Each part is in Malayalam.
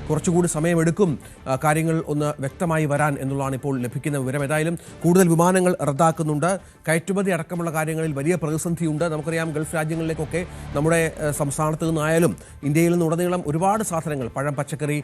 കുറച്ചുകൂടി സമയമെടുക്കും കാര്യങ്ങൾ ഒന്ന് വ്യക്തമായി വരാൻ എന്നുള്ളതാണ് ഇപ്പോൾ ലഭിക്കുന്ന വിവരം. ഏതായാലും കൂടുതൽ വിമാനങ്ങൾ റദ്ദാക്കുന്നുണ്ട്. കയറ്റുമതി അടക്കമുള്ള കാര്യങ്ങളിൽ വലിയ പ്രതിസന്ധിയുണ്ട്. നമുക്കറിയാം, ഗൾഫ് രാജ്യങ്ങളിലേക്കൊക്കെ നമ്മുടെ സംസ്ഥാനത്ത് നിന്നായാലും ഇന്ത്യയിൽ നിന്നുടനീളം ഒരുപാട് സാധനങ്ങൾ, പഴം, പച്ചക്കറി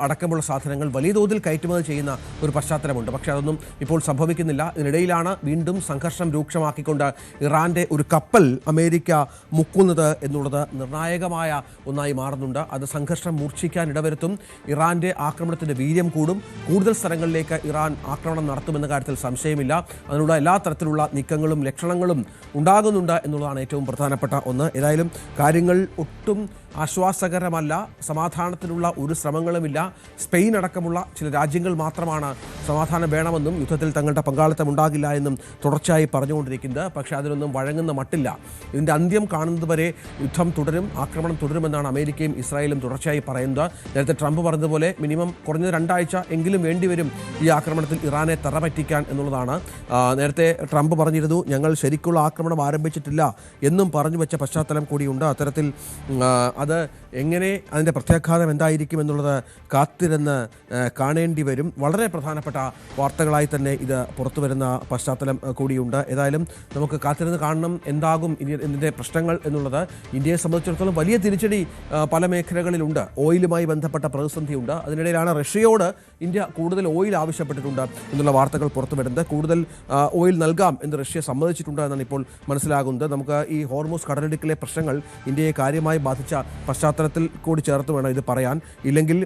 അടക്കമുള്ള സാധനങ്ങൾ വലിയ തോതിൽ കയറ്റുമതി ചെയ്യുന്ന ഒരു പശ്ചാത്തലമുണ്ട്. പക്ഷേ അതൊന്നും ഇപ്പോൾ സംഭവിക്കുന്നില്ല. ഇതിനിടയിലാണ് വീണ്ടും സംഘർഷം രൂക്ഷമാക്കിക്കൊണ്ട് ഇറാന്റെ ഒരു കപ്പൽ അമേരിക്ക മുക്കുന്നത് എന്നുള്ളത് നിർണായകമായ ഒന്നായി മാറുന്നുണ്ട്. അത് സംഘർഷം മൂർച്ഛിക്കാൻ ഇടവരുത്തും. ഇറാന്റെ ആക്രമണത്തിന്റെ വീര്യം കൂടും. കൂടുതൽ സ്ഥലങ്ങളിലേക്ക് ഇറാൻ ആക്രമണം നടത്തുമെന്ന കാര്യത്തിൽ സംശയമില്ല. അതിനുള്ള എല്ലാ തരത്തിലുള്ള നീക്കങ്ങളും ലക്ഷണങ്ങളും ഉണ്ടാകുന്നുണ്ട് എന്നുള്ളതാണ് ഏറ്റവും പ്രധാനപ്പെട്ട ഒന്ന്. ഏതായാലും കാര്യങ്ങൾ ഒട്ടും ആശ്വാസകരമല്ല. സമാധാനത്തിനുള്ള ഒരു ശ്രമങ്ങളുമില്ല. സ്പെയിൻ അടക്കമുള്ള ചില രാജ്യങ്ങൾ മാത്രമാണ് സമാധാനം വേണമെന്നും യുദ്ധത്തിൽ തങ്ങളുടെ പങ്കാളിത്തം ഉണ്ടാകില്ല എന്നും തുടർച്ചയായി പറഞ്ഞുകൊണ്ടിരിക്കുന്നത്. പക്ഷേ അതിനൊന്നും വഴങ്ങുന്ന മട്ടില്ല. ഇതിൻ്റെ അന്ത്യം കാണുന്നതുവരെ യുദ്ധം തുടരും, ആക്രമണം തുടരുമെന്നാണ് അമേരിക്കയും ഇസ്രായേലും തുടർച്ചയായി പറയുന്നത്. നേരത്തെ ട്രംപ് പറഞ്ഞതുപോലെ മിനിമം കുറഞ്ഞത് 2 ആഴ്ച എങ്കിലും വേണ്ടിവരും ഈ ആക്രമണത്തിൽ ഇറാനെ തറപറ്റിക്കാൻ എന്നുള്ളതാണ്. നേരത്തെ ട്രംപ് പറഞ്ഞിരുന്നു, ഞങ്ങൾ ശരിക്കുള്ള ആക്രമണം ആരംഭിച്ചിട്ടില്ല എന്നും പറഞ്ഞു വെച്ച പശ്ചാത്തലം കൂടിയുണ്ട്. അത്തരത്തിൽ അത് എങ്ങനെ, അതിൻ്റെ പ്രത്യാഘാതം എന്തായിരിക്കും എന്നുള്ളത് കാത്തിരുന്ന് കാണേണ്ടി വരും. വളരെ പ്രധാനപ്പെട്ട വാർത്തകളായി തന്നെ ഇത് പുറത്തു വരുന്ന പശ്ചാത്തലം കൂടിയുണ്ട്. ഏതായാലും നമുക്ക് കാത്തിരുന്ന് കാണണം എന്താകും ഇതിൻ്റെ പ്രശ്നങ്ങൾ എന്നുള്ളത്. ഇന്ത്യയെ സംബന്ധിച്ചിടത്തോളം വലിയ തിരിച്ചടി പല മേഖലകളിലുണ്ട്. ഓയിലുമായി ബന്ധപ്പെട്ട പ്രതിസന്ധിയുണ്ട്. അതിനിടയിലാണ് റഷ്യയോട് ഇന്ത്യ കൂടുതൽ ഓയിൽ ആവശ്യപ്പെട്ടിട്ടുണ്ട് എന്നുള്ള വാർത്തകൾ പുറത്തു വരുന്നത്. കൂടുതൽ ഓയിൽ നൽകാം എന്ന് റഷ്യ സമ്മതിച്ചിട്ടുണ്ട് എന്നാണ് ഇപ്പോൾ മനസ്സിലാകുന്നത്. നമുക്ക് ഈ ഹോർമൂസ് കടലിടുക്കിലെ പ്രശ്നങ്ങൾ ഇന്ത്യയെ കാര്യമായി ബാധിച്ച പശ്ചാത്തലത്തിൽ കൂടി ചേർത്ത് വേണം ഇത് പറയാൻ. ഇല്ലെങ്കിൽ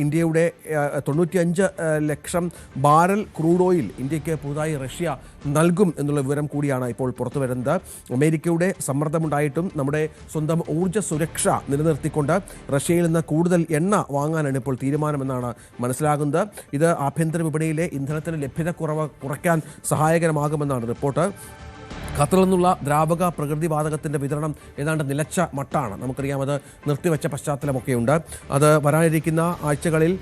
ഇന്ത്യയുടെ 95 ലക്ഷം ബാരൽ ക്രൂഡ് ഓയിൽ ഇന്ത്യക്ക് പുതുതായി റഷ്യ നൽകും എന്നുള്ള വിവരം കൂടിയാണ് ഇപ്പോൾ പുറത്തു വരുന്നത്. അമേരിക്കയുടെ സമ്മർദ്ദമുണ്ടായിട്ടും നമ്മുടെ സ്വന്തം ഊർജ്ജ സുരക്ഷ നിലനിർത്തിക്കൊണ്ട് റഷ്യയിൽ നിന്ന് കൂടുതൽ എണ്ണ വാങ്ങാനാണ് ഇപ്പോൾ തീരുമാനമെന്നാണ് മനസ്സിലാകുന്നത്. ഇത് ആഭ്യന്തര വിപണിയിലെ ഇന്ധനത്തിന് ലഭ്യത കുറയ്ക്കാൻ സഹായകരമാകുമെന്നാണ് റിപ്പോർട്ട്. ഖത്തറിൽ നിന്നുള്ള ദ്രാവക പ്രകൃതിവാതകത്തിൻ്റെ വിതരണം ഏതാണ്ട് നിലച്ച മട്ടാണ്. നമുക്കറിയാം, അത് നിർത്തിവെച്ച പശ്ചാത്തലമൊക്കെയുണ്ട്. അത് വരാനിരിക്കുന്ന ആഴ്ചകളിൽ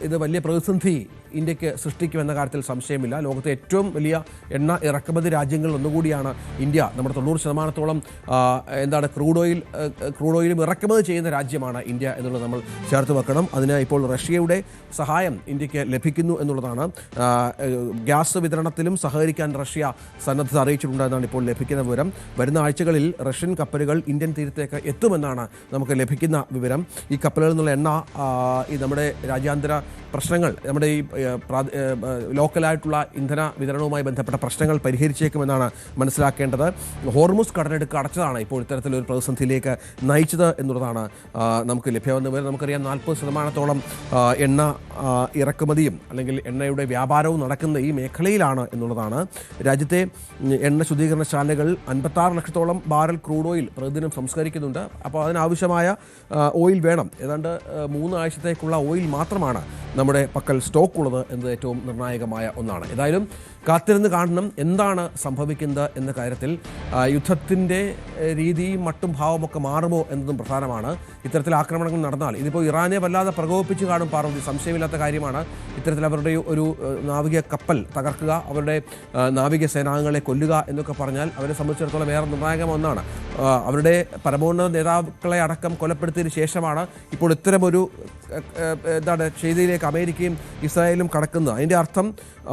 ഇത് വലിയ പ്രതിസന്ധി ഇന്ത്യക്ക് സൃഷ്ടിക്കുമെന്ന കാര്യത്തിൽ സംശയമില്ല. ലോകത്തെ ഏറ്റവും വലിയ എണ്ണ ഇറക്കുമതി രാജ്യങ്ങളിൽ ഒന്നുകൂടിയാണ് ഇന്ത്യ. നമ്മുടെ 90% ക്രൂഡ് ഓയിലും ഇറക്കുമതി ചെയ്യുന്ന രാജ്യമാണ് ഇന്ത്യ എന്നുള്ളത് നമ്മൾ ചേർത്ത് വെക്കണം. അതിന് ഇപ്പോൾ റഷ്യയുടെ സഹായം ഇന്ത്യക്ക് ലഭിക്കുന്നു എന്നുള്ളതാണ്. ഗ്യാസ് വിതരണത്തിലും സഹകരിക്കാൻ റഷ്യ സന്നദ്ധത അറിയിച്ചിട്ടുണ്ട് എന്നാണ് ഇപ്പോൾ ലഭിക്കുന്ന വിവരം. വരുന്ന ആഴ്ചകളിൽ റഷ്യൻ കപ്പലുകൾ ഇന്ത്യൻ തീരത്തേക്ക് എത്തുമെന്നാണ് നമുക്ക് ലഭിക്കുന്ന വിവരം. ഈ കപ്പലുകളിൽ നിന്നുള്ള എണ്ണ ഈ നമ്മുടെ രാജ്യാന്തര പ്രശ്നങ്ങൾ, നമ്മുടെ ഈ ലോക്കലായിട്ടുള്ള ഇന്ധന വിതരണവുമായി ബന്ധപ്പെട്ട പ്രശ്നങ്ങൾ പരിഹരിച്ചേക്കുമെന്നാണ് മനസ്സിലാക്കേണ്ടത്. ഹോർമൂസ് കടലെടുക്ക് അടച്ചതാണ് ഇപ്പോൾ ഇത്തരത്തിലൊരു പ്രതിസന്ധിയിലേക്ക് നയിച്ചത് എന്നുള്ളതാണ് നമുക്ക് ലഭ്യമാകുന്ന വിവരം. നമുക്കറിയാം, 40% എണ്ണ ഇറക്കുമതിയും അല്ലെങ്കിൽ എണ്ണയുടെ വ്യാപാരവും നടക്കുന്ന ഈ മേഖലയിലാണ് എന്നുള്ളതാണ്. രാജ്യത്തെ എണ്ണ ശുദ്ധീകരണശാലകൾ 56 ലക്ഷത്തോളം ബാരൽ ക്രൂഡ് ഓയിൽ പ്രതിദിനം സംസ്കരിക്കുന്നുണ്ട്. അപ്പോൾ അതിനാവശ്യമായ ഓയിൽ വേണം. ഏതാണ്ട് 3 ആഴ്ചത്തേക്കുള്ള ഓയിൽ മാത്രമാണ് നമ്മുടെ പക്കൽ സ്റ്റോക്ക് ഉള്ളത് എന്നത് ഏറ്റവും നിർണായകമായ ഒന്നാണ്. ഏതായാലും കാത്തിരുന്ന് കാണണം എന്താണ് സംഭവിക്കുന്നത് എന്ന കാര്യത്തിൽ. യുദ്ധത്തിൻ്റെ രീതിയും മട്ടും ഭാവമൊക്കെ മാറുമോ എന്നതും പ്രധാനമാണ്. ഇത്തരത്തിൽ ആക്രമണങ്ങൾ നടന്നാൽ ഇതിപ്പോൾ ഇറാനെ വല്ലാതെ പ്രകോപിപ്പിച്ച് കാണും പാർവതി, സംശയമില്ലാത്ത കാര്യമാണ്. ഇത്തരത്തിൽ അവരുടെ ഒരു നാവിക കപ്പൽ തകർക്കുക, അവരുടെ നാവിക സേനാംഗങ്ങളെ കൊല്ലുക എന്നൊക്കെ പറഞ്ഞാൽ അവരെ സംബന്ധിച്ചിടത്തോളം വേറെ നിർണായകമായ ഒന്നാണ്. അവരുടെ പരമോന്നത നേതാക്കളെ അടക്കം കൊലപ്പെടുത്തിയതിന് ശേഷമാണ് ഇപ്പോൾ ഇത്തരമൊരു ചെയ്തിയിലേക്ക് അമേരിക്കയും ഇസ്രായേലും കടക്കുന്നത്. അതിൻ്റെ അർത്ഥം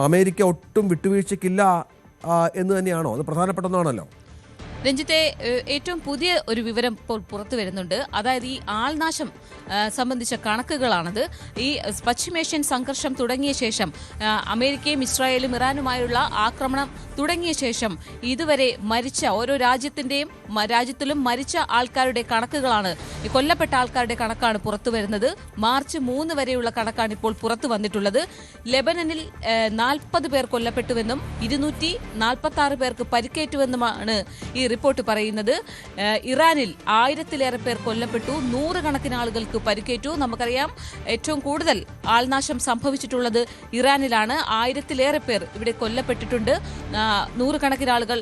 അമേരിക്ക ഒട്ടും വിട്ടുവീഴ്ചയ്ക്കില്ല എന്ന് തന്നെയാണോ? അത് പ്രധാനപ്പെട്ട ഒന്നാണല്ലോ. രഞ്ജിത്തെ, ഏറ്റവും പുതിയ ഒരു വിവരം ഇപ്പോൾ പുറത്തു വരുന്നുണ്ട്. അതായത് ഈ ആൾനാശം സംബന്ധിച്ച കണക്കുകളാണത്. ഈ പശ്ചിമേഷ്യൻ സംഘർഷം തുടങ്ങിയ ശേഷം, അമേരിക്കയും ഇസ്രായേലും ഇറാനുമായുള്ള ആക്രമണം തുടങ്ങിയ ശേഷം ഇതുവരെ മരിച്ച ഓരോ രാജ്യത്തിലും മരിച്ച ആൾക്കാരുടെ കണക്കുകളാണ്, കൊല്ലപ്പെട്ട ആൾക്കാരുടെ കണക്കാണ് പുറത്തു വരുന്നത്. മാർച്ച് 3 വരെയുള്ള കണക്കാണ് ഇപ്പോൾ പുറത്തു വന്നിട്ടുള്ളത്. ലെബനനിൽ 40 പേർ കൊല്ലപ്പെട്ടുവെന്നും 246 പേർക്ക് പരിക്കേറ്റുവെന്നുമാണ് ഈ റിപ്പോർട്ട് പറയുന്നത്. ഇറാനിൽ 1000-ലേറെ പേർ കൊല്ലപ്പെട്ടു, 100 കണക്കിന് ആളുകൾക്ക് പരിക്കേറ്റു. നമുക്കറിയാം, ഏറ്റവും കൂടുതൽ ആൾനാശം സംഭവിച്ചിട്ടുള്ളത് ഇറാനിലാണ്. 1000-ലേറെ പേർ ഇവിടെ കൊല്ലപ്പെട്ടിട്ടുണ്ട്, 100 കണക്കിന് ആളുകൾ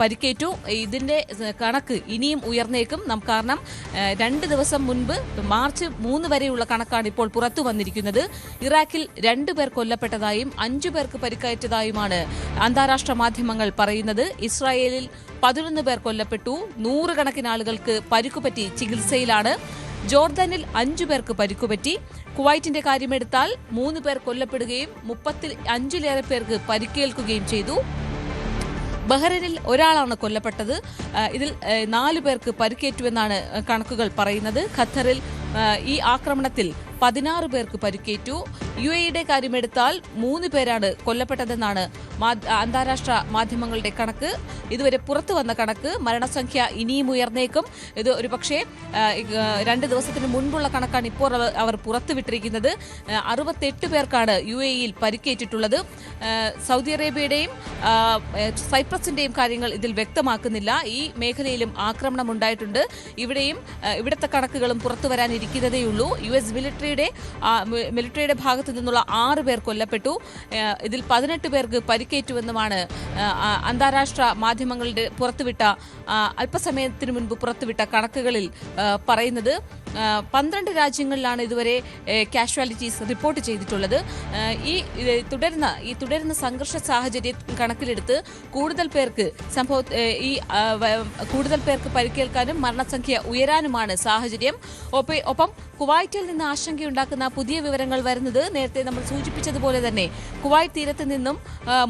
പരിക്കേറ്റു. ഇതിന്റെ കണക്ക് ഇനിയും ഉയർന്നേക്കും. കാരണം 2 ദിവസം മുൻപ് മാർച്ച് 3 വരെയുള്ള കണക്കാണ് ഇപ്പോൾ പുറത്തു വന്നിരിക്കുന്നത്. ഇറാഖിൽ 2 പേർ കൊല്ലപ്പെട്ടതായും 5 പേർക്ക് പരിക്കേറ്റതായുമാണ് അന്താരാഷ്ട്ര മാധ്യമങ്ങൾ പറയുന്നത്. ഇസ്രായേലിൽ 11 പേർ കൊല്ലപ്പെട്ടു, 100 കണക്കിന് ആളുകൾക്ക് പരിക്കുപറ്റി ചികിത്സയിലാണ്. ജോർദാനിൽ 5 പേർക്ക് പരിക്കുപറ്റി. കുവൈറ്റിന്റെ കാര്യമെടുത്താൽ 3 പേർ കൊല്ലപ്പെടുകയും 35-ലേറെ പേർക്ക് പരിക്കേൽക്കുകയും ചെയ്തു. ബഹ്റൈനിൽ ഒരാളാണ് കൊല്ലപ്പെട്ടത്. ഇതിൽ 4 പേർക്ക് പരിക്കേറ്റുവെന്നാണ് കണക്കുകൾ പറയുന്നത്. ഖത്തറിൽ ഈ ആക്രമണത്തിൽ 16 പേർക്ക് പരിക്കേറ്റു. UAEയുടെ കാര്യമെടുത്താൽ 3 പേരാണ് കൊല്ലപ്പെട്ടതെന്നാണ് അന്താരാഷ്ട്ര മാധ്യമങ്ങളുടെ കണക്ക്. ഇതുവരെ പുറത്തു വന്ന കണക്ക്. മരണസംഖ്യ ഇനിയും ഉയർന്നേക്കും. ഇത് ഒരുപക്ഷെ 2 ദിവസത്തിന് മുൻപുള്ള കണക്കാണ് ഇപ്പോൾ അവർ പുറത്തുവിട്ടിരിക്കുന്നത്. 68 പേർക്കാണ് UAEയിൽ പരിക്കേറ്റിട്ടുള്ളത്. സൗദി അറേബ്യയുടെയും സൈപ്രസിന്റെയും കാര്യങ്ങൾ ഇതിൽ വ്യക്തമാക്കുന്നില്ല. ഈ മേഖലയിലും ആക്രമണം ഉണ്ടായിട്ടുണ്ട്. ഇവിടുത്തെ കണക്കുകളും പുറത്തു വരാനിരിക്കുന്നതേയുള്ളൂ. US മിലിറ്ററിയുടെ ഭാഗത്തു നിന്നുള്ള 6 പേർ കൊല്ലപ്പെട്ടു. ഇതിൽ 18 പേർക്ക് പരിക്കേറ്റുവെന്നുമാണ് അന്താരാഷ്ട്ര മാധ്യമങ്ങളുടെ അല്പസമയത്തിന് മുൻപ് പുറത്തുവിട്ട കണക്കുകളിൽ പറയുന്നത്. 12 രാജ്യങ്ങളിലാണ് ഇതുവരെ കാഷ്വാലിറ്റീസ് റിപ്പോർട്ട് ചെയ്തിട്ടുള്ളത്. ഈ തുടരുന്ന സംഘർഷ സാഹചര്യം കണക്കിലെടുത്ത് കൂടുതൽ പേർക്ക് പരിക്കേൽക്കാനും മരണസംഖ്യ ഉയരാനുമാണ് സാഹചര്യം. ഒപ്പം കുവൈറ്റിൽ നിന്ന് ആശങ്കയുണ്ടാക്കുന്ന പുതിയ വിവരങ്ങൾ വരുന്നത് നേരത്തെ നമ്മൾ സൂചിപ്പിച്ചതുപോലെ തന്നെ കുവൈറ്റ് തീരത്ത് നിന്നും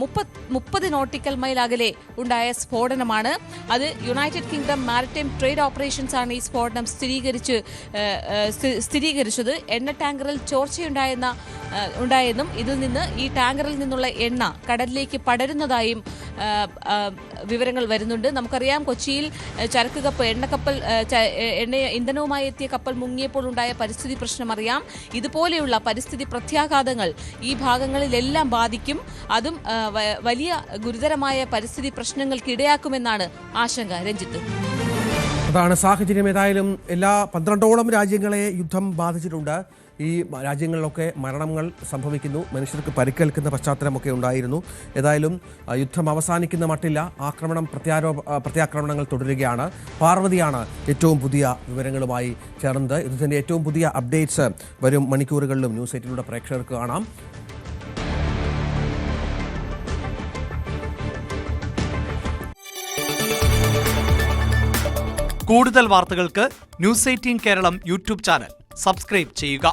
30 നോട്ടിക്കൽ മൈൽ അകലെ ഉണ്ടായ സ്ഫോടനമാണ്. അത് United kingdom maritime trade operations ആണ് ഈ സ്ഫോടനം സ്ഥിരീകരിച്ചത്. എണ്ണ ടാങ്കറിൽ ചോർച്ചയുണ്ടായെന്നും ഈ ടാങ്കറിൽ നിന്നുള്ള എണ്ണ കടലിലേക്ക് പടരുന്നതായും വിവരങ്ങൾ വരുന്നുണ്ട്. നമുക്കറിയാം, കൊച്ചിയിൽ ചരക്ക് കപ്പൽ ഇന്ധനവുമായി എത്തിയ കപ്പൽ മുങ്ങിയപ്പോൾ ഉണ്ടായ പരിസ്ഥിതി പ്രശ്നം അറിയാം. ഇതുപോലെയുള്ള പരിസ്ഥിതി പ്രത്യാഘാതങ്ങൾ ഈ ഭാഗങ്ങളിലെല്ലാം ബാധിക്കും. അതും വലിയ ഗുരുതരമായ പരിസ്ഥിതി പ്രശ്നങ്ങൾക്ക് ഇടയാക്കുമെന്നാണ് ആശങ്ക. രഞ്ജിത്ത്, അതാണ് സാഹചര്യം. ഏതായാലും എല്ലാ 12ഓളം രാജ്യങ്ങളെ യുദ്ധം ബാധിച്ചിട്ടുണ്ട്. ഈ രാജ്യങ്ങളിലൊക്കെ മരണങ്ങൾ സംഭവിക്കുന്നു, മനുഷ്യർക്ക് പരിക്കേൽക്കുന്ന പശ്ചാത്തലമൊക്കെ ഉണ്ടായിരുന്നു. ഏതായാലും യുദ്ധം അവസാനിക്കുന്ന മട്ടില്ല. പ്രത്യാക്രമണങ്ങൾ തുടരുകയാണ്. പാർവതിയാണ് ഏറ്റവും പുതിയ വിവരങ്ങളുമായി ചേർന്നത്. യുദ്ധത്തിൻ്റെ ഏറ്റവും പുതിയ അപ്ഡേറ്റ്സ് വരും മണിക്കൂറുകളിലും ന്യൂസ് 8 പ്രേക്ഷകർക്ക് കാണാം. കൂടുതൽ വാർത്തകൾക്ക് news 18 Keralam YouTube channel subscribe ചെയ്യുക.